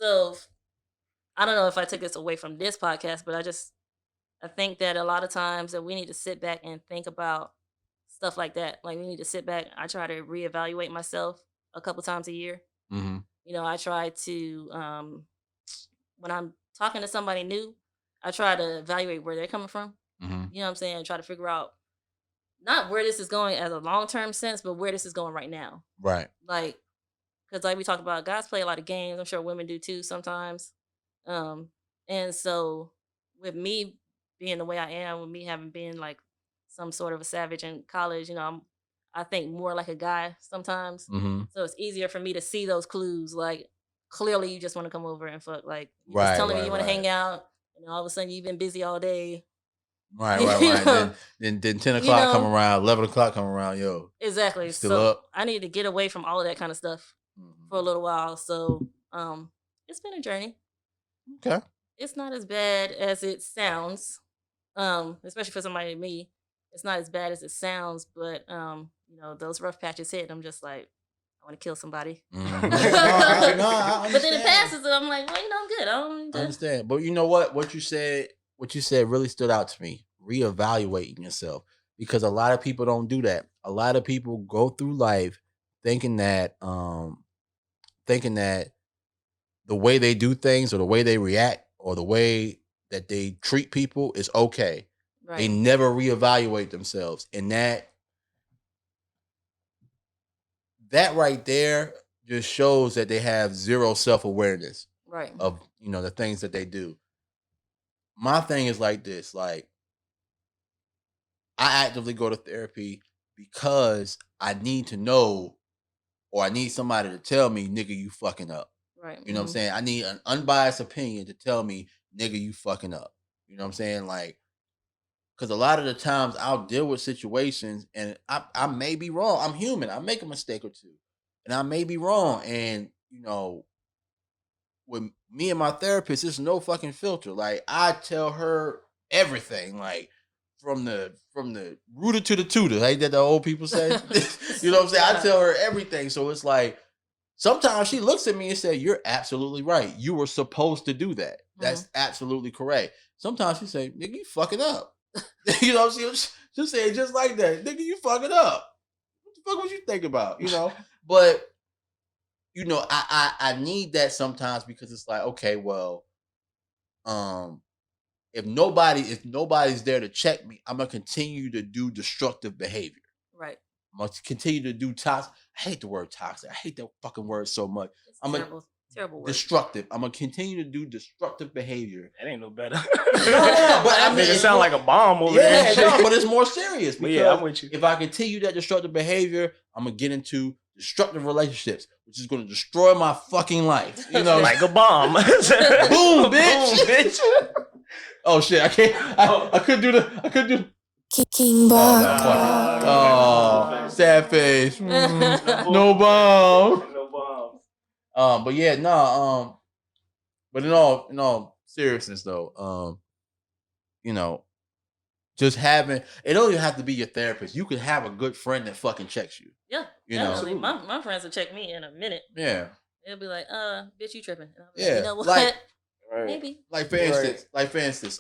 So I don't know if I took this away from this podcast, but I think that a lot of times that we need to sit back and think about stuff like that. Like we need to sit back. I try to reevaluate myself a couple times a year. Mm-hmm. I try to when I'm talking to somebody new, I try to evaluate where they're coming from. Mm-hmm. You know what I'm saying? Try to figure out not where this is going as a long term sense, but where this is going right now. Right. Like, because like we talked about, guys play a lot of games. I'm sure women do too sometimes. And so with me being the way I am, with me having been like some sort of a savage in college, I think more like a guy sometimes. Mm-hmm. So it's easier for me to see those clues. Like clearly you just want to come over and fuck. Like you're Right, just telling me right, you want to right. hang out, and all of a sudden you've been busy all day. Right. Then 10 o'clock come around, 11 o'clock come around, yo. Exactly. Still So up? I need to get away from all of that kind of stuff for a little while. So it's been a journey. Okay. It's not as bad as it sounds. Especially for somebody like me. It's not as bad as it sounds, but those rough patches hit. I'm just like, I want to kill somebody. Mm-hmm. No, I but then it passes, and I'm like, well, I'm good. I understand. But you know what? What you said really stood out to me. Reevaluating yourself, because a lot of people don't do that. A lot of people go through life thinking that the way they do things or the way they react or the way that they treat people is okay. Right. They never reevaluate themselves, and that right there just shows that they have zero self-awareness, right, of the things that they do. My thing is like this, like I actively go to therapy because I need to know, or I need somebody to tell me, nigga, you fucking up. Right. You know what I'm saying? I need an unbiased opinion to tell me, nigga, you fucking up. You know what I'm saying? Like, because a lot of the times I'll deal with situations and I may be wrong. I'm human. I make a mistake or two. And I may be wrong. And, with me and my therapist, there's no fucking filter. Like, I tell her everything. Like, from the rooter to the tutor. Like that the old people say. You know what I'm saying? I tell her everything. So it's like, sometimes she looks at me and says, you're absolutely right. You were supposed to do that. That's absolutely correct. Sometimes she say, nigga, you fucking up. You know, she'll say it just like that. Nigga, you fucking up. What the fuck was you thinking about? But, I need that sometimes because it's like, okay, well, if nobody's there to check me, I'm gonna continue to do destructive behavior. Right. I'm gonna continue to do toxic. I hate the word toxic. I hate that fucking word so much. Terrible word. Destructive. I'm gonna continue to do destructive behavior. That ain't no better. No, but I mean, it sound like a bomb over there. Yeah, no, but it's more serious. But yeah, I'm with you. If I continue that destructive behavior, I'm gonna get into destructive relationships, which is gonna destroy my fucking life. Like a bomb. Boom, bitch. Boom, bitch. Oh shit! I can't. I couldn't do the. KvngBak. Oh, sad face. No bomb. But yeah, no. But in all seriousness, though, just having it don't even have to be your therapist. You could have a good friend that fucking checks you. Yeah, definitely. My friends will check me in a minute. Yeah, they'll be like, bitch, you tripping?" And I'll be yeah, like, you know what? Like, maybe. Like for instance,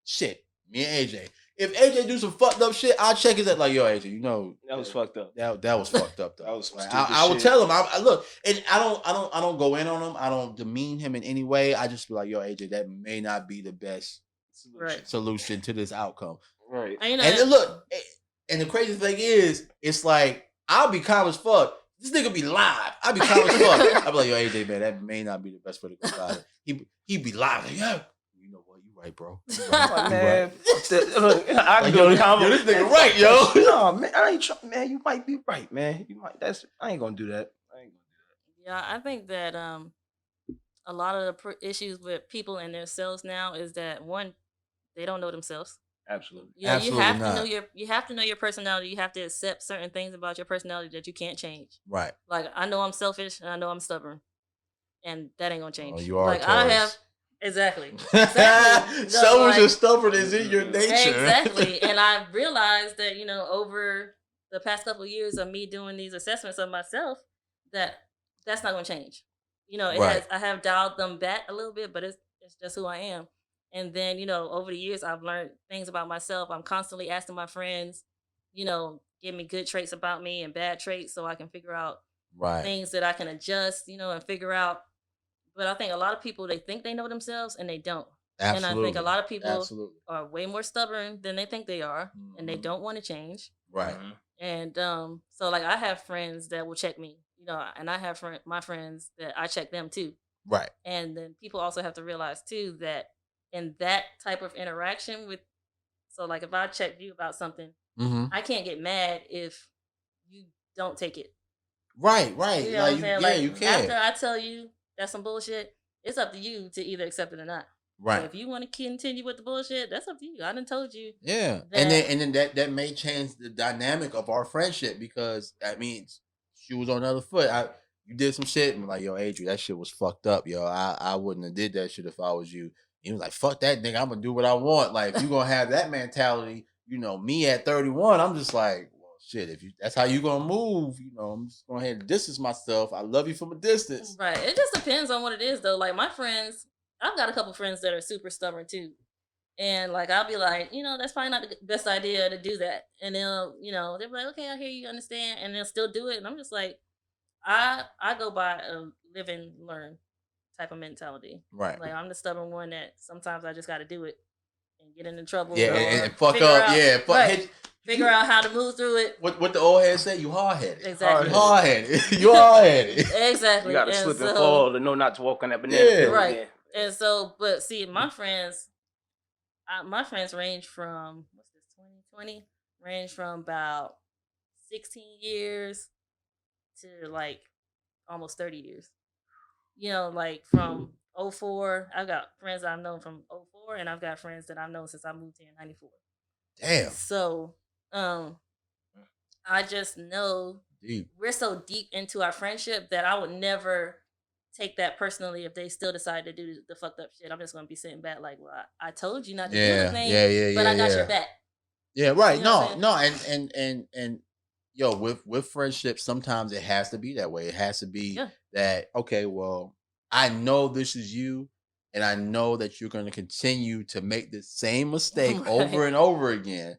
shit. Me and AJ. If AJ do some fucked up shit, I'll check his at like, yo, AJ, that was fucked up. That was fucked up. Though. That was like, I will tell him. I look, and I don't go in on him. I don't demean him in any way. I just be like, yo, AJ, that may not be the best solution to this outcome. Right. And then look, and the crazy thing is, it's like I'll be calm as fuck. This nigga be live. I'll be calm as fuck. I'll be like, yo, AJ, man, that may not be the best way to go about it. He be live. Like, yeah. You know what? You right, bro. Man, I can go to comment. Yo, this nigga right, yo. No, man, I ain't trying. Man, you might be right, man. You might. I ain't gonna do that. Yeah, I think that a lot of the issues with people and their selves now is that one, they don't know themselves. Absolutely. You have to know you have to know your personality. You have to accept certain things about your personality that you can't change. Right. Like I know I'm selfish and I know I'm stubborn, and that ain't gonna change. Oh, you are. Like I have. Exactly. Selfish and stubborn is in your nature. Exactly. And I realized that, over the past couple of years of me doing these assessments of myself, that's not going to change. You know, Right. I have dialed them back a little bit, but it's just who I am. And then, over the years I've learned things about myself. I'm constantly asking my friends, give me good traits about me and bad traits so I can figure out Right. things that I can adjust, and figure out. But I think a lot of people, they think they know themselves and they don't. And I think a Absolutely. lot of people Absolutely. are way more stubborn than they think they are, and they Mhm. don't want to change. Right. And so like I have friends that will check me, and I have my friends that I check them too. Right. And then people also have to realize too that in that type of interaction with, so like if I check you about something, Mm-hmm. I can't get mad if you don't take it. Right. Right. You know what Like I'm you, saying? yeah, Like you after can. I tell you that's some bullshit, it's up to you to either accept it or not. So Right. if you want to continue with the bullshit, that's up to you. I done told you Yeah. that. And then that may change the dynamic of our friendship because that means she was on the other foot. You did some shit and like, yo, Adrian, that shit was fucked up, yo. I wouldn't have did that shit if I was you. He was like, fuck that nigga, I'm gonna do what I want. Like, if you gonna have that mentality, me at 31, I'm just like, well, shit, if you that's how you gonna move, I'm just going ahead and distance myself. I love you from a distance. Right. It just depends on what it is though. Like my friends, I've got a couple friends that are super stubborn too. And like I'll be like, that's probably not the best idea to do that. And they'll be like, okay, I hear you, understand, and they'll still do it. And I'm just like, I go by a live and learn type of mentality. Right. Like I'm the stubborn one that sometimes I just got to do it and get into trouble Yeah, or and fuck figure up. out, Yeah, fuck right, figure out how to move through it. What the old head say? You hard headed. Exactly. You hard headed. You hard headed. Exactly. You gotta And slip and so, fall to know not to walk on that banana Yeah. peel right. again. And so, but see, my friends range from what's this 2020 range from about 16 years to like almost 30 years. Like from '04, I've got friends that I've known from '04, and I've got friends that I've known since I moved here in '94. Damn. So I just know Deep. we're so deep into our friendship that I would never take that personally if they still decide to do the fucked up shit. I'm just gonna be sitting back like, well, I told you not to do the thing, but I got your back. Yeah, right. You know what No, I'm and yo, with friendship, sometimes it has to be that way. It has to be that, okay, well, I know this is you, and I know that you're gonna continue to make the same mistake Right. over and over again.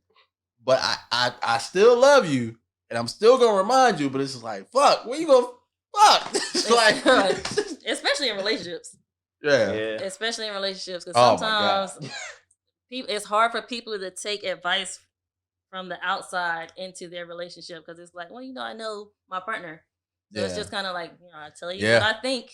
But I still love you, and I'm still gonna remind you, but it's just like, fuck, where you gonna fuck? It's like especially in relationships. Yeah. Especially in relationships, because Oh my God. sometimes it's hard for people to take advice from the outside into their relationship because it's like, well, I know my partner, so it's Yeah. just kind of like, I tell you Yeah. what I think.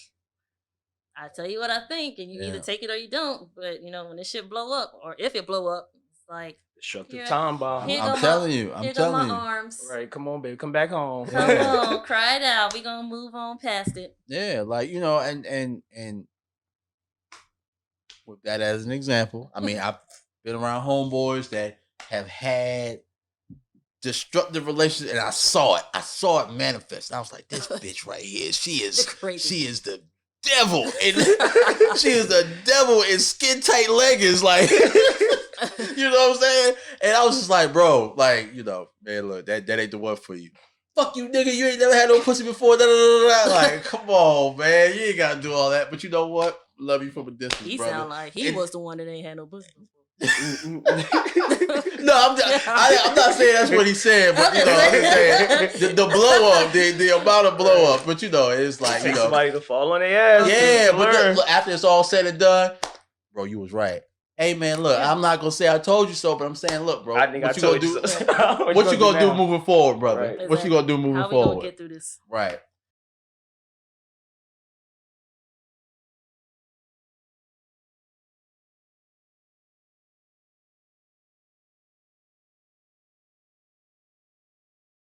I tell you what I think, and you Yeah. either take it or you don't. But when this shit blow up, or if it blow up, it's like, Destructive here- time bomb. here I'm go telling you. I'm here go my telling you. arms. Right, come on, baby, come back home. Come Yeah. on, cry it out. We gonna move on past it. Yeah, like and with that as an example, I mean, I've been around homeboys that have had destructive relationships, and I saw it. I saw it manifest. I was like, this bitch right here, she is the devil, and she is the devil in skin tight leggings, like. You know what I'm saying? And I was just like, bro, like, man, look, that ain't the one for you. Fuck you, nigga. You ain't never had no pussy before. Da, da, da, da. Like, come on, man. You ain't gotta do all that. But you know what? Love you from a distance, He brother. sound like he was the one that ain't had no pussy before. No, I'm not saying that's what he said, but I'm just saying the blow up, the amount of blow up. But it's like Take somebody to fall on their ass. Yeah, but learn. look, after it's all said and done, bro, you was right. Hey man, look, I'm not gonna say I told you so, but I'm saying, look, bro, I think what I you told gonna you do? so. What you gonna do moving forward, brother? Right. What you gonna do moving How we forward? gonna get through this? Right.